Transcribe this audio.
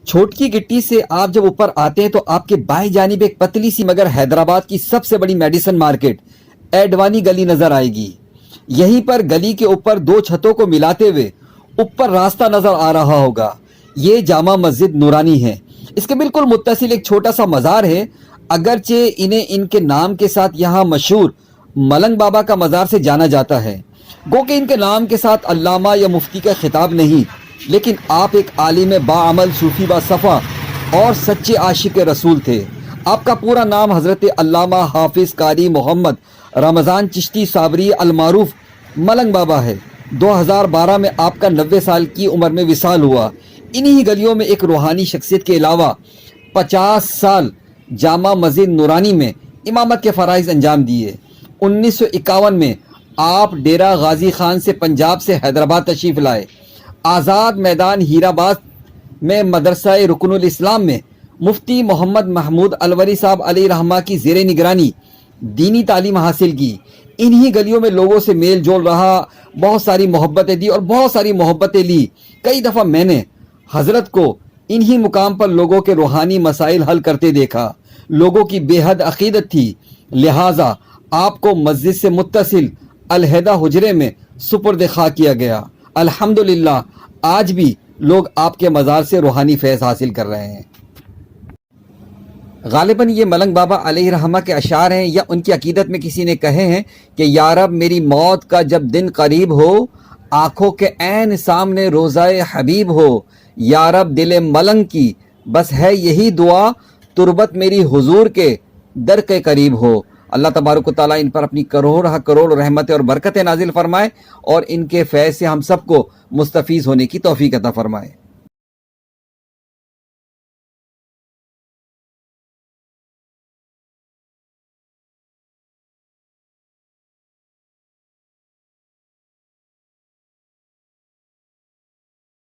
چھوٹکی گٹی سے آپ جب اوپر آتے ہیں تو آپ کے بائیں جانب ایک پتلی سی مگر حیدرآباد کی سب سے بڑی میڈیسن مارکیٹ ایڈوانی گلی نظر آئے گی۔ یہیں پر گلی کے اوپر دو چھتوں کو ملاتے ہوئے اوپر راستہ نظر آ رہا ہوگا، یہ جامع مسجد نورانی ہے۔ اس کے بالکل متصل ایک چھوٹا سا مزار ہے، اگرچہ انہیں ان کے نام کے ساتھ یہاں مشہور ملنگ بابا کا مزار سے جانا جاتا ہے۔ گو کہ ان کے نام کے ساتھ علامہ یا مفتی کا خطاب نہیں، لیکن آپ ایک عالم باعمل، صوفی با صفا اور سچے عاشق رسول تھے۔ آپ کا پورا نام حضرت علامہ حافظ قاری محمد رمضان چشتی صابری المعروف ملنگ بابا ہے۔ 2012 میں آپ کا 90 سال کی عمر میں وصال ہوا۔ انہی گلیوں میں ایک روحانی شخصیت کے علاوہ 50 سال جامع مسجد نورانی میں امامت کے فرائض انجام دیے۔ 1951 میں آپ ڈیرہ غازی خان سے پنجاب سے حیدرآباد تشریف لائے۔ آزاد میدان ہیرآباد میں مدرسہ رکن الاسلام میں مفتی محمد محمود الولی صاحب علیہ رحمہ کی زیر نگرانی دینی تعلیم حاصل کی۔ انہی گلیوں میں لوگوں سے میل جول رہا، بہت ساری محبتیں دی اور بہت ساری محبتیں لی۔ کئی دفعہ میں نے حضرت کو انہی مقام پر لوگوں کے روحانی مسائل حل کرتے دیکھا۔ لوگوں کی بے حد عقیدت تھی، لہٰذا آپ کو مسجد سے متصل علیحدہ حجرے میں سپرد خاک کیا گیا۔ الحمدللہ آج بھی لوگ آپ کے مزار سے روحانی فیض حاصل کر رہے ہیں۔ غالباً یہ ملنگ بابا علیہ رحمہ کے اشعار ہیں، یا ان کی عقیدت میں کسی نے کہے ہیں کہ یا رب میری موت کا جب دن قریب ہو، آنکھوں کے عین سامنے روضہ حبیب ہو، یا رب دل ملنگ کی بس ہے یہی دعا، تربت میری حضور کے در کے قریب ہو۔ اللہ تبارک و تعالیٰ ان پر اپنی کروڑ رحمتیں اور برکتیں نازل فرمائے اور ان کے فیض سے ہم سب کو مستفیض ہونے کی توفیق عطا فرمائے۔